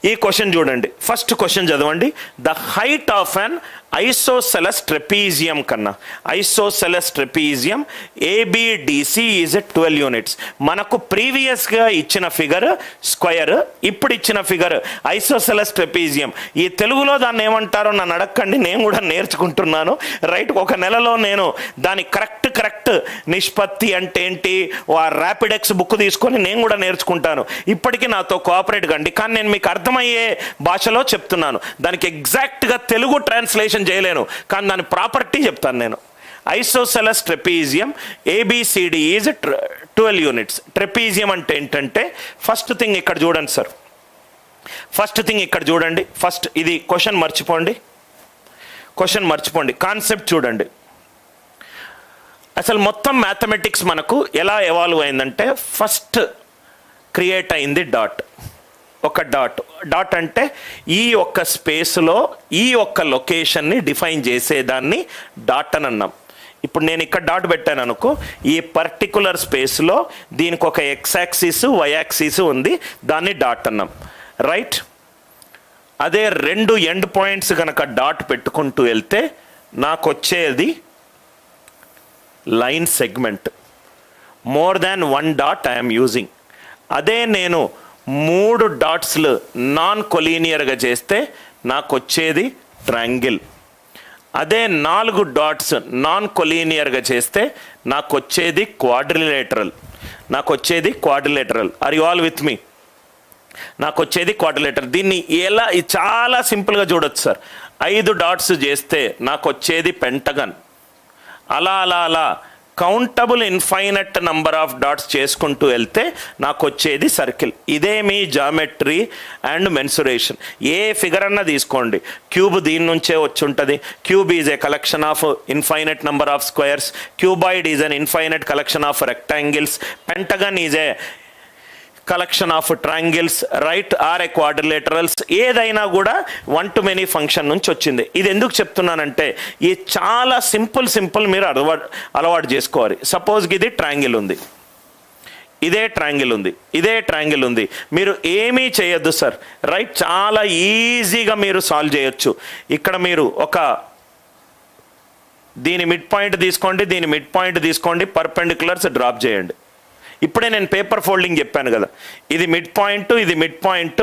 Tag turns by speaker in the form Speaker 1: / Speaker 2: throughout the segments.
Speaker 1: ఈ క్వశ్చన్ చూడండి, first question చదవండి. The height of an isosceles trapezium కన్నా, isosceles trapezium ABDC is 12 units. మనకు ప్రీవియస్గా ఇచ్చిన ఫిగర్ స్క్వయర్, ఇప్పుడు ఇచ్చిన ఫిగర్ ఐసోసెలస్ ట్రెపీజియం. ఈ తెలుగులో దాన్ని ఏమంటారో నన్ను అడగండి, నేను కూడా నేర్చుకుంటున్నాను. రైట్, ఒక నెలలో నేను దాని కరెక్ట్ నిష్పత్తి అంటే ఏంటి, ర్యాపిడెక్స్ బుక్ తీసుకొని నేను కూడా నేర్చుకుంటాను. ఇప్పటికీ నాతో కోఆపరేట్ కండి, కానీ నేను మీకు అర్థమయ్యే భాషలో చెప్తున్నాను. దానికి ఎగ్జాక్ట్గా తెలుగు ట్రాన్స్లేషన్ చేయలేను, కానీ దాని ప్రాపర్టీ చెప్తాను నేను. Isosceles trapezium ABCD is 12 units. Trapezium అంటే ఏంటంటే, ఫస్ట్ థింగ్ ఇక్కడ చూడండి సార్, ఫస్ట్ థింగ్ ఇక్కడ చూడండి. ఫస్ట్ ఇది క్వశ్చన్ మర్చిపోండి, కాన్సెప్ట్ చూడండి. అసలు మొత్తం మ్యాథమెటిక్స్ మనకు ఎలా ఎవాల్వ్ అయిందంటే, ఫస్ట్ క్రియేట్ అయింది డాట్. ఒక డాట్ అంటే ఈ ఒక్క స్పేస్లో ఈ ఒక్క లొకేషన్ని డిఫైన్ చేసేదాన్ని డాట్ అని అన్నాం. ఇప్పుడు నేను ఇక్కడ డాట్ పెట్టాను అనుకో, ఈ పర్టికులర్ స్పేస్లో దీనికి ఒక ఎక్స్ యాక్సిస్ వై యాక్సిస్ ఉంది, దాన్ని డాట్ అన్నాం. రైట్, అదే రెండు ఎండ్ పాయింట్స్ కనుక డాట్ పెట్టుకుంటూ వెళ్తే నాకు వచ్చేది line segment. More than 1 dot I'm using. అదే నేను 3 డాట్స్లు నాన్ కొలీనియర్గా చేస్తే నాకు వచ్చేది ట్రయాంగిల్. అదే 4 డాట్స్ నాన్ కొలీనియర్గా చేస్తే నాకు వచ్చేది quadrilateral. Are you all with me? నాకు వచ్చేది క్వాడ్రిలేటరల్. దీన్ని ఎలా, చాలా సింపుల్గా చూడొచ్చు సార్. 5 డాట్స్ చేస్తే నాకు వచ్చేది పెంటగన్. అలా countable infinite number of dots చేసుకుంటూ వెళ్తే నాకు వచ్చేది సర్కిల్. ఇదే మీ జామెట్రీ అండ్ మెన్సురేషన్. ఏ ఫిగర్ అన్నా తీసుకోండి, క్యూబ్ దీని నుంచే వచ్చి ఉంటుంది. Cube is a collection of infinite number of squares, cuboid is an infinite collection of rectangles, pentagon is a collection of triangles, right, or a quadrilaterals. ఏదైనా కూడా 1 to many function నుంచి వచ్చింది. ఇది ఎందుకు చెప్తున్నానంటే, ఇది చాలా సింపుల్ మీరు అలవాటు చేసుకోవాలి. సపోజ్ ఇది ట్రయాంగిల్ ఉంది, ఇదే ట్రయాంగిల్ ఉంది, మీరు ఏమీ చేయొద్దు సార్. రైట్, చాలా ఈజీగా మీరు సాల్వ్ చేయొచ్చు. ఇక్కడ మీరు ఒక దీని మిడ్ పాయింట్ తీసుకోండి, పర్పెండిక్యులర్స్ డ్రాప్ చేయండి. ఇప్పుడే నేను పేపర్ ఫోల్డింగ్ చెప్పాను కదా, ఇది మిడ్ పాయింట్,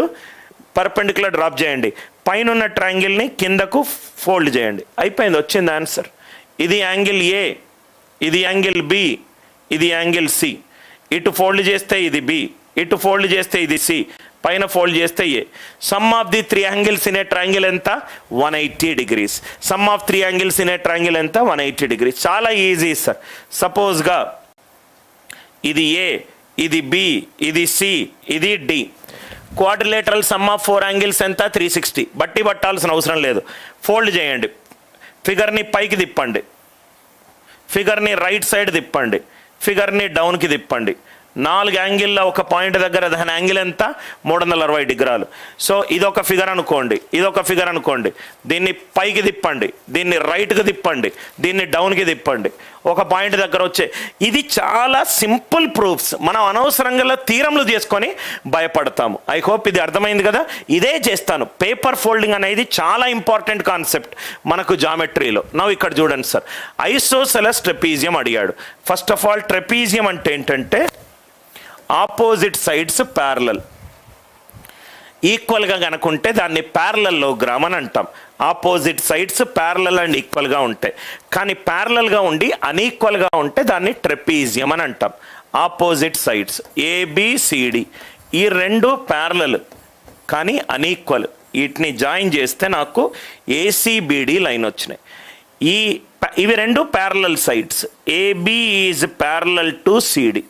Speaker 1: పర్పెండిక్యులర్ డ్రాప్ చేయండి. పైన ఉన్న ట్రయాంగిల్ని కిందకు ఫోల్డ్ చేయండి, అయిపోయింది, వచ్చింది ఆన్సర్. ఇది యాంగిల్ ఏ, ఇది యాంగిల్ బి, ఇది యాంగిల్ సి. ఇటు ఫోల్డ్ చేస్తే ఇది బి, ఇటు ఫోల్డ్ చేస్తే ఇది సి, పైన ఫోల్డ్ చేస్తే A. Sum of the 3 angles in a triangle ఎంత? 180 degrees. Sum of 3 angles in a triangle ఎంత? 180 degrees. చాలా ఈజీ సార్. సపోజ్గా ఇది ఏ, ఇది బి, ఇది సి, ఇది D. Quadrilateral sum of 4 angles ఎంత? 360. బట్టి పట్టాల్సిన అవసరం లేదు, ఫోల్డ్ చేయండి. ఫిగర్ని పైకి తిప్పండి, ఫిగర్ని రైట్ సైడ్ తిప్పండి, ఫిగర్ని డౌన్కి తిప్పండి. 4 యాంగిల్లో ఒక పాయింట్ దగ్గర దాని యాంగిల్ ఎంత? 360 degrees. సో ఇదొక ఫిగర్ అనుకోండి, దీన్ని పైకి తిప్పండి, దీన్ని రైట్కి తిప్పండి, దీన్ని డౌన్కి తిప్పండి, ఒక పాయింట్ దగ్గర వచ్చే. ఇది చాలా సింపుల్ ప్రూఫ్స్. మనం అనవసరంగా థీరంలు చేసుకొని భయపడతాము. ఐ హోప్ ఇది అర్థమైంది కదా. ఇదే చేస్తాను. పేపర్ ఫోల్డింగ్ అనేది చాలా ఇంపార్టెంట్ కాన్సెప్ట్ మనకు జామెట్రీలో. నవ్వు ఇక్కడ చూడండి సార్, ఐసోసెలస్ ట్రెపీజియం అడిగాడు. ఫస్ట్ ఆఫ్ ఆల్, ట్రెపీజియం అంటే ఏంటంటే ఆపోజిట్ సైడ్స్ ప్యారలల్. ఈక్వల్గా కనుకుంటే దాన్ని ప్యారలలోగ్రామ్ అని అంటాం. ఆపోజిట్ సైడ్స్ ప్యారలల్ అండ్ ఈక్వల్గా ఉంటాయి, కానీ ప్యారలల్గా ఉండి అన్ఈక్వల్గా ఉంటే దాన్ని ట్రెపీజియం అని అంటాం. ఆపోజిట్ సైడ్స్ ఏబిసిడి, ఈ రెండు ప్యారలల్ కానీ అన్ఈక్వల్. వీటిని జాయిన్ చేస్తే నాకు ఏసీబీడి లైన్ వచ్చినాయి. ఇవి రెండు parallel sides. AB is parallel to CD,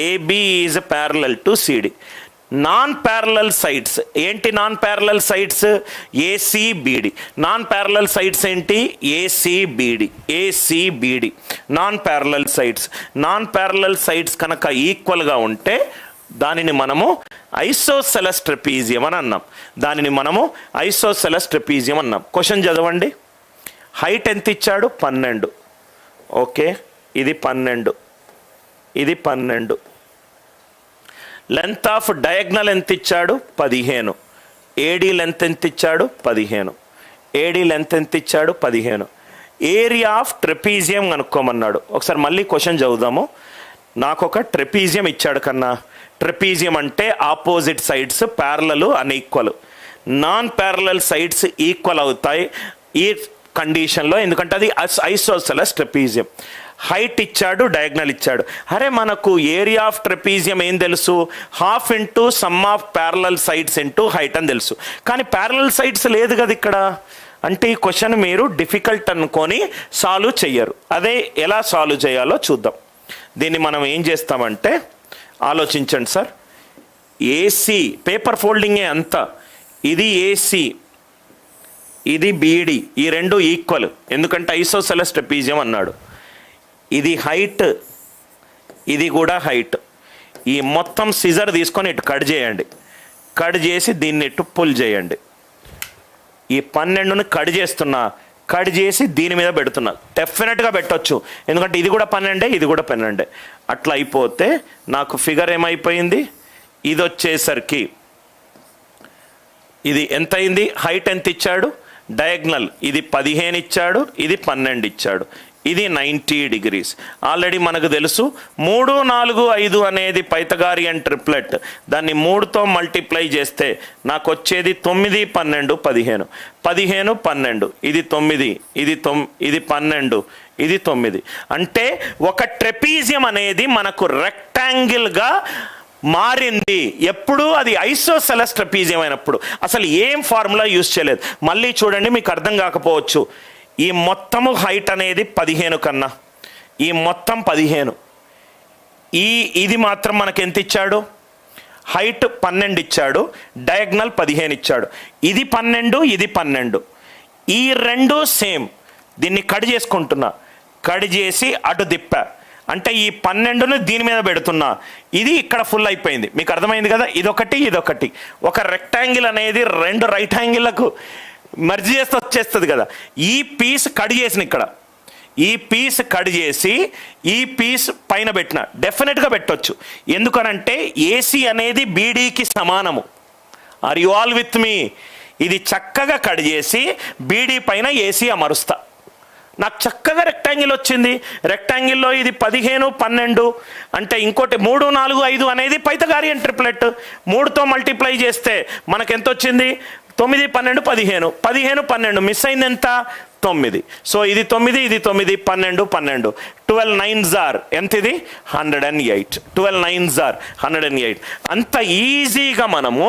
Speaker 1: AB is parallel to CD. Non parallel sides ఏంటి? Non parallel sides ACBD. Non parallel sides ఏంటి? ఏసీబీడి. నాన్ ప్యారలల్ సైడ్స్ కనుక ఈక్వల్గా ఉంటే దానిని మనము ఐసోసెలస్ ట్రెపీజియం అని అన్నాం. క్వశ్చన్ చదవండి. హైట్ ఎంత ఇచ్చాడు? 12. ఓకే, ఇది 12. లెంత్ ఆఫ్ డయాగ్నల్ ఎంత ఇచ్చాడు? 15. ఏడీ లెంత్ ఎంత ఇచ్చాడు 15, ఏడీ లెంత్ ఎంత ఇచ్చాడు 15. ఏరియా ఆఫ్ ట్రెపీజియం కనుక్కోమన్నాడు. ఒకసారి మళ్ళీ క్వశ్చన్ చదువుదాము. నాకు ఒక ట్రెపీజియం ఇచ్చాడు కన్నా. ట్రెపీజియం అంటే opposite sides parallel unequal, non parallel sides equal అవుతాయి ఈ కండిషన్లో, ఎందుకంటే అది ఐసోసెలస్ ట్రెపీజియం. హైట్ ఇచ్చాడు, డయాగ్నల్ ఇచ్చాడు. అరే మనకు ఏరియా ఆఫ్ ట్రెపీజియం ఏం తెలుసు, half into some of parallel sides into height అని తెలుసు. కానీ ప్యారలల్ సైడ్స్ లేదు కదా ఇక్కడ. అంటే ఈ క్వశ్చన్ మీరు డిఫికల్ట్ అనుకొని సాల్వ్ చెయ్యరు. అదే ఎలా సాల్వ్ చేయాలో చూద్దాం. దీన్ని మనం ఏం చేస్తామంటే, ఆలోచించండి సార్. ఏసీ పేపర్ ఫోల్డింగే అంతా. ఇది ఏసీ, ఇది బీడీ, ఈ రెండు ఈక్వల్, ఎందుకంటే ఐసోసెలస్ ట్రెపీజియం అన్నాడు. ఇది హైట్, ఇది కూడా హైట్. ఈ మొత్తం సిజర్ తీసుకొని ఇటు కట్ చేయండి. కట్ చేసి దీన్ని ఇటు పుల్ చేయండి. ఈ 12ని కట్ చేస్తున్నా, కట్ చేసి దీని మీద పెడుతున్నా. డెఫినెట్గా పెట్టొచ్చు, ఎందుకంటే ఇది కూడా 12, ఇది కూడా 12. అట్లా అయిపోతే నాకు ఫిగర్ ఏమైపోయింది, ఇది వచ్చేసరికి ఇది ఎంత అయింది, హైట్ ఎంత ఇచ్చాడు, డయాగ్నల్ ఇది 15 ఇచ్చాడు, ఇది 12 ఇచ్చాడు, ఇది 90 degrees. ఆల్రెడీ మనకు తెలుసు 3, 4, 5 అనేది పైథాగోరియన్ ట్రిప్లెట్. దాన్ని 3తో మల్టిప్లై చేస్తే నాకు వచ్చేది 9, 12, 15. 15, 12, ఇది 9, ఇది 12, ఇది 9. అంటే ఒక ట్రెపీజియం అనేది మనకు రెక్టాంగిల్గా మారింది ఎప్పుడు, అది ఐసోసెలస్ ట్రెపీజియం అయినప్పుడు. అసలు ఏం ఫార్ములా యూజ్ చేయలేదు. మళ్ళీ చూడండి, మీకు అర్థం కాకపోవచ్చు. ఈ మొత్తము హైట్ అనేది 15 కన్నా, ఈ మొత్తం 15, ఇది మాత్రం మనకి ఎంత ఇచ్చాడు, హైట్ 12 ఇచ్చాడు, డయాగ్నల్ 15 ఇచ్చాడు. ఇది 12, ఇది 12, ఈ రెండు సేమ్. దీన్ని కట్ చేసుకుంటున్నా, కట్ చేసి అటు దిప్పా, అంటే ఈ 12ను దీని మీద పెడుతున్నా, ఇది ఇక్కడ ఫుల్ అయిపోయింది. మీకు అర్థమైంది కదా, ఇదొకటి ఇదొకటి. ఒక రెక్టాంగిల్ అనేది 2 రైట్ యాంగిల్లకు మర్జ్ చేస్తే వచ్చేస్తుంది కదా. ఈ పీస్ కట్ చేసిన, ఇక్కడ ఈ పీస్ కట్ చేసి ఈ పీస్ పైన పెట్టిన, డెఫినెట్గా పెట్టొచ్చు. ఎందుకనంటే ఏసీ అనేది బీడీకి సమానము. ఆర్ యు ఆల్ విత్ మీ? ఇది చక్కగా కట్ చేసి బీడీ పైన ఏసీ అమరుస్తా, నాకు చక్కగా రెక్టాంగిల్ వచ్చింది. రెక్టాంగిల్లో ఇది 15, 12 అంటే ఇంకోటి 3, 4, 5 అనేది పైథాగోరియన్ ట్రిప్లెట్. 3తో మల్టిప్లై చేస్తే మనకు ఎంత వచ్చింది, 9, 12, 15. 15, 12 మిస్ అయింది ఎంత, 9. సో ఇది 9, ఇది 9, 12, 12. 12 9s are ఎంత, ఇది 108. 12 9s are 108. అంత ఈజీగా మనము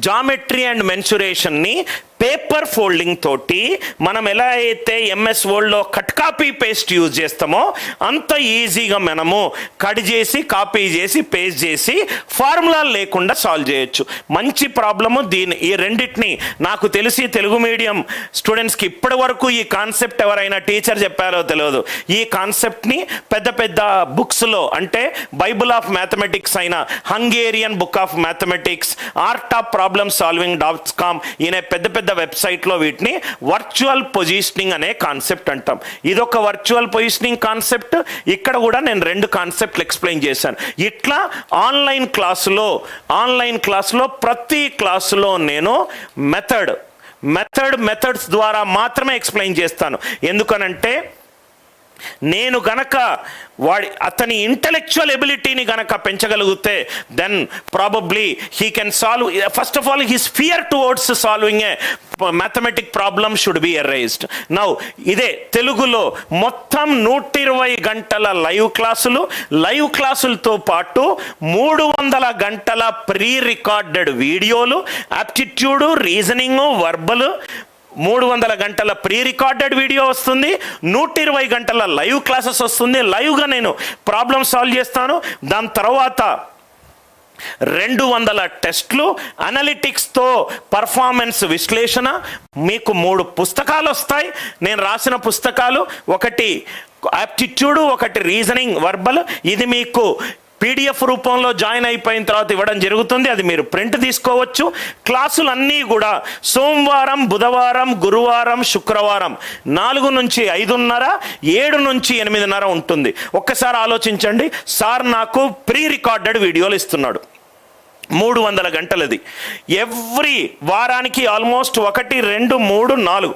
Speaker 1: జామెట్రీ అండ్ మెన్సురేషన్ని పేపర్ ఫోల్డింగ్ తోటి మనం ఎలా అయితే ఎంఎస్ వర్డ్లో కట్ కాపీ పేస్ట్ యూజ్ చేస్తామో అంత ఈజీగా మనము కట్ చేసి కాపీ చేసి పేస్ట్ చేసి ఫార్ములా లేకుండా సాల్వ్ చేయొచ్చు. మంచి ప్రాబ్లము. ఈ రెండింటిని నాకు తెలిసి తెలుగు మీడియం స్టూడెంట్స్కి ఇప్పటి వరకు ఈ కాన్సెప్ట్ ఎవరైనా టీచర్ చెప్పారో తెలియదు. ఈ కాన్సెప్ట్ని పెద్ద పెద్ద బుక్స్లో, అంటే బైబుల్ ఆఫ్ మ్యాథమెటిక్స్ అయిన Hungarian book of mathematics, art of problem solving ఈయన పెద్ద పెద్ద వెబ్సైట్లో వీటిని వర్చువల్ పొజిషనింగ్ అనే కాన్సెప్ట్ అంటాం. ఇదొక వర్చువల్ పొజిషనింగ్ కాన్సెప్ట్. ఇక్కడ కూడా నేను 2 కాన్సెప్ట్లు ఎక్స్ప్లెయిన్ చేశాను. ఇట్లా ఆన్లైన్ క్లాసులో ప్రతి క్లాసులో నేను మెథడ్స్ ద్వారా మాత్రమే ఎక్స్ప్లెయిన్ చేస్తాను. ఎందుకనంటే నేను గనక అతని ఇంటెలెక్చువల్ ఎబిలిటీని గనక పెంచగలిగితే then probably he can solve. First of all his fear towards solving a mathematic problem should be arised. Now ఇదే తెలుగులో మొత్తం 120 గంటల లైవ్ క్లాసులతో పాటు 300 గంటల ప్రీ రికార్డెడ్ వీడియోలు, ఆప్టిట్యూడ్, రీజనింగ్, వర్బల్, 300 గంటల ప్రీ రికార్డెడ్ వీడియో వస్తుంది, 120 గంటల లైవ్ క్లాసెస్ వస్తుంది. లైవ్గా నేను ప్రాబ్లమ్ సాల్వ్ చేస్తాను. దాని తర్వాత 200 టెస్ట్లు, అనలిటిక్స్తో పర్ఫార్మెన్స్ విశ్లేషణ. మీకు 3 పుస్తకాలు వస్తాయి. నేను రాసిన పుస్తకాలు, ఒకటి ఆప్టిట్యూడ్, ఒకటి రీజనింగ్, వర్బల్. ఇది మీకు PDF రూపంలో జాయిన్ అయిపోయిన తర్వాత ఇవ్వడం జరుగుతుంది. అది మీరు ప్రింట్ తీసుకోవచ్చు. క్లాసులన్నీ కూడా సోమవారం, బుధవారం, గురువారం, శుక్రవారం 4 నుంచి 5:30, 7 నుంచి 8:30 ఉంటుంది. ఒక్కసారి ఆలోచించండి. సార్ నాకు ప్రీ రికార్డెడ్ వీడియోలు ఇస్తున్నాడు. 300 గంటలది. ఎవ్రీ వారానికి ఆల్మోస్ట్ 1, 2, 3,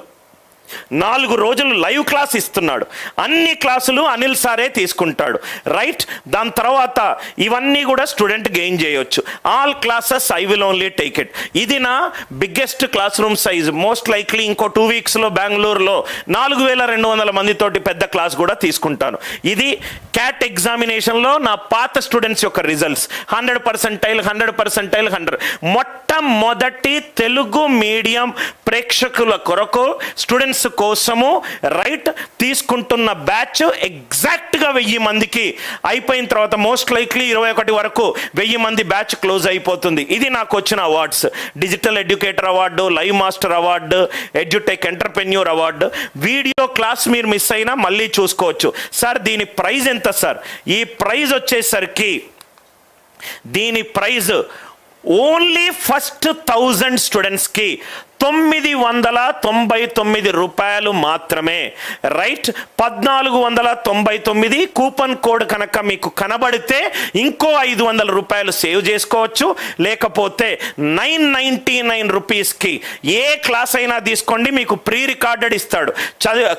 Speaker 1: 4 రోజులు లైవ్ క్లాస్ ఇస్తున్నాడు. అన్ని క్లాసులు అనిల్ సారే తీసుకుంటాడు, రైట్? దాని తర్వాత ఇవన్నీ కూడా స్టూడెంట్ గెయిన్ చేయొచ్చు. All classes I will only take it. ఇది నా biggest class room size. Most likely ఇంకో 2 వీక్స్లో బెంగళూరులో 4200 మందితోటి పెద్ద క్లాస్ కూడా తీసుకుంటాను. ఇది క్యాట్ ఎగ్జామినేషన్లో నా పాత స్టూడెంట్స్ యొక్క రిజల్ట్స్ 100%, 100%. మొట్టమొదటి తెలుగు మీడియం ప్రేక్షకుల కొరకు స్టూడెంట్స్ కోసము రైట్ తీసుకుంటున్న బ్యాచ్ ఎగ్జాక్ట్గా 1000 మందికి అయిపోయిన తర్వాత మోస్ట్ లైక్లీ 21 వరకు 1000 మంది బ్యాచ్ క్లోజ్ అయిపోతుంది. ఇది నాకు వచ్చిన awards: digital educator award, live master award, edutech entrepreneur award. Video class మీరు మిస్ అయినా మళ్ళీ చూసుకోవచ్చు. సార్ దీని ప్రైజ్ ఎంత సార్? ఈ ప్రైజ్ వచ్చేసరికి దీని ప్రైజ్ ఓన్లీ ఫస్ట్ 1000 స్టూడెంట్స్కి 999 రూపాయలు మాత్రమే, రైట్? 1499 కూపన్ కోడ్ కనుక మీకు కనబడితే ఇంకో 500 రూపాయలు సేవ్ చేసుకోవచ్చు. లేకపోతే 999 రూపీస్కి ఏ క్లాస్ అయినా తీసుకోండి, మీకు ప్రీ రికార్డెడ్ ఇస్తాడు.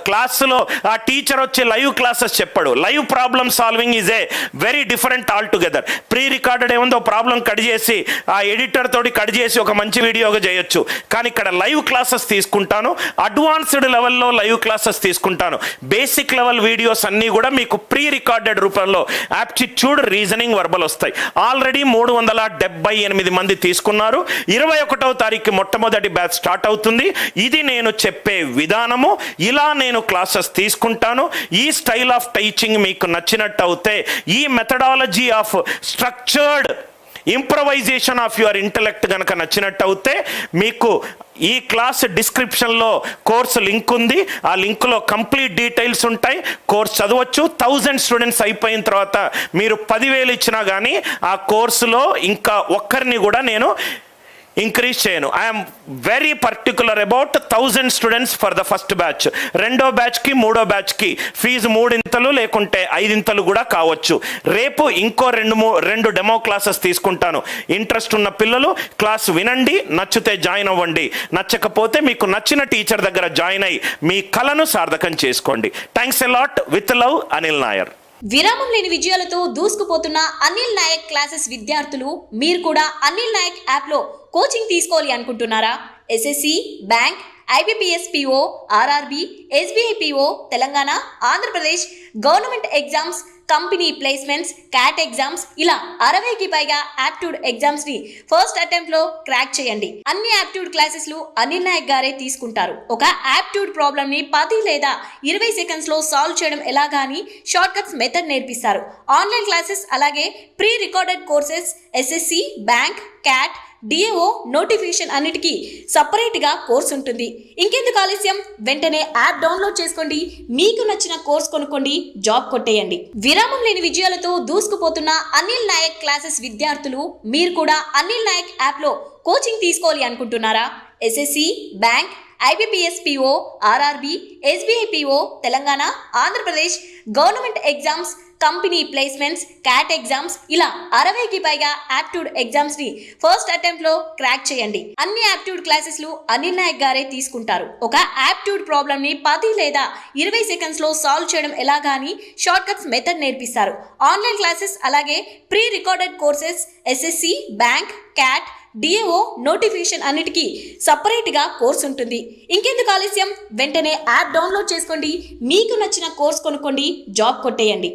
Speaker 1: క్లాసులో ఆ టీచర్ వచ్చి లైవ్ క్లాసెస్ చెప్పాడు. Live problem solving is a very different all together. Pre recorded ఏముందో ప్రాబ్లం కట్ చేసి ఆ ఎడిటర్ తోటి కట్ చేసి ఒక మంచి వీడియోగా చేయొచ్చు. కానీ ఇక్కడ లైవ్ క్లాసెస్ తీసుకుంటాను, అడ్వాన్స్డ్ లెవెల్లో లైవ్ క్లాసెస్ తీసుకుంటాను. బేసిక్ లెవెల్ వీడియోస్ అన్నీ కూడా మీకు ప్రీ రికార్డెడ్ రూపంలో యాప్టిట్యూడ్, రీజనింగ్, వర్బల్ వస్తాయి. ఆల్రెడీ 378 మంది తీసుకున్నారు. 21వ తారీఖు మొట్టమొదటి బ్యాచ్ స్టార్ట్ అవుతుంది. ఇది నేను చెప్పే విధానము, ఇలా నేను క్లాసెస్ తీసుకుంటాను. ఈ స్టైల్ ఆఫ్ టీచింగ్ మీకు నచ్చినట్టు అవుతే, ఈ methodology of structured improvisation of your intellect కనుక నచ్చినట్టు అవుతే, మీకు ఈ క్లాస్ డిస్క్రిప్షన్లో కోర్సు లింక్ ఉంది. ఆ లింక్లో కంప్లీట్ డీటెయిల్స్ ఉంటాయి. కోర్స్ చదవచ్చు. 1000 స్టూడెంట్స్ అయిపోయిన తర్వాత మీరు 10,000 ఇచ్చినా కానీ ఆ కోర్సులో ఇంకా ఒక్కరిని కూడా నేను ఇంక్రీజ్ చేయను. I'm very particular about 1000 students for the first batch. రెండో బ్యాచ్కి, మూడో బ్యాచ్కి ఫీజు 3 లేకుంటే 5 కూడా కావచ్చు. రేపు ఇంకో 2 డెమో క్లాసెస్ తీసుకుంటాను. ఇంట్రెస్ట్ ఉన్న పిల్లలు క్లాస్ వినండి, నచ్చితే జాయిన్ అవ్వండి. నచ్చకపోతే మీకు నచ్చిన టీచర్ దగ్గర జాయిన్ అయ్యి మీ కలను సార్థకం చేసుకోండి. Thanks a lot. With love, Anil Nair.
Speaker 2: విరామం లేని విజయాలతో దూసుకుపోతున్న అనిల్ నాయక్ క్లాసెస్ విద్యార్థులు, మీరు కూడా అనిల్ నాయక్ యాప్లో కోచింగ్ తీసుకోవాలి అనుకుంటున్నారా? SSC, bank, IBPS PO, RRB, SBI PO, Telangana, Andhra Pradesh government exams, company placements, cat exams, ఇలా 60కి పైగా యాప్ట్యూడ్ ఎగ్జామ్స్ ని ఫస్ట్ అటెంప్ట్ లో క్రాక్ చేయండి. అన్ని యాప్ట్యూడ్ క్లాసెస్ లు అనిల్ నాయక్ గారే తీసుకుంటారు. ఒక యాప్ట్యూడ్ ప్రాబ్లమ్ ని 10 లేదా 20 సెకండ్స్ లో సాల్వ్ చేయడం ఎలాగా అని షార్ట్ కట్స్ మెథడ్ నేర్పిస్తారు. ఆన్లైన్ క్లాసెస్ అలాగే pre recorded courses, SSC, bank, cat, DAO notification అన్నిటికీ సపరేట్ గా కోర్స్ ఉంటుంది. ఇంకెందుకు ఆలస్యం? వెంటనే యాప్ డౌన్లోడ్ చేసుకోండి, మీకు నచ్చిన కోర్స్ కొనుక్కోండి, జాబ్ కొట్టేయండి. విరామం లేని విజయాలతో దూసుకుపోతున్న అనిల్ నాయక్ క్లాసెస్ విద్యార్థులు, మీరు కూడా అనిల్ నాయక్ యాప్ లో కోచింగ్ తీసుకోవాలి అనుకుంటున్నారా? SSC, bank, IBPS PO, RRB, SBI PO, Telangana, Andhra Pradesh government exams, company placements, cat exams, ఇలా 60కి పైగా యాప్ట్యూడ్ ఎగ్జామ్స్ ని ఫస్ట్ అటెంప్ట్ లో క్రాక్ చేయండి. అన్ని యాప్ట్యూడ్ క్లాసెస్ లు అనిల్ నాయక్ గారే తీసుకుంటారు. ఒక యాప్ట్యూడ్ ప్రాబ్లమ్ ని 10 లేదా 20 సెకండ్స్ లో సాల్వ్ చేయడం ఎలాగా అని షార్ట్ కట్స్ మెథడ్ నేర్పిస్తారు. ఆన్లైన్ క్లాసెస్ అలాగే pre recorded courses, SSC, bank, cat, DAO notification అన్నిటికీ సపరేట్ గా కోర్స్ ఉంటుంది. ఇంకెందుకు ఆలస్యం? వెంటనే యాప్ డౌన్లోడ్ చేసుకోండి, మీకు నచ్చిన కోర్స్ కొనుక్కోండి, జాబ్ కొట్టేయండి.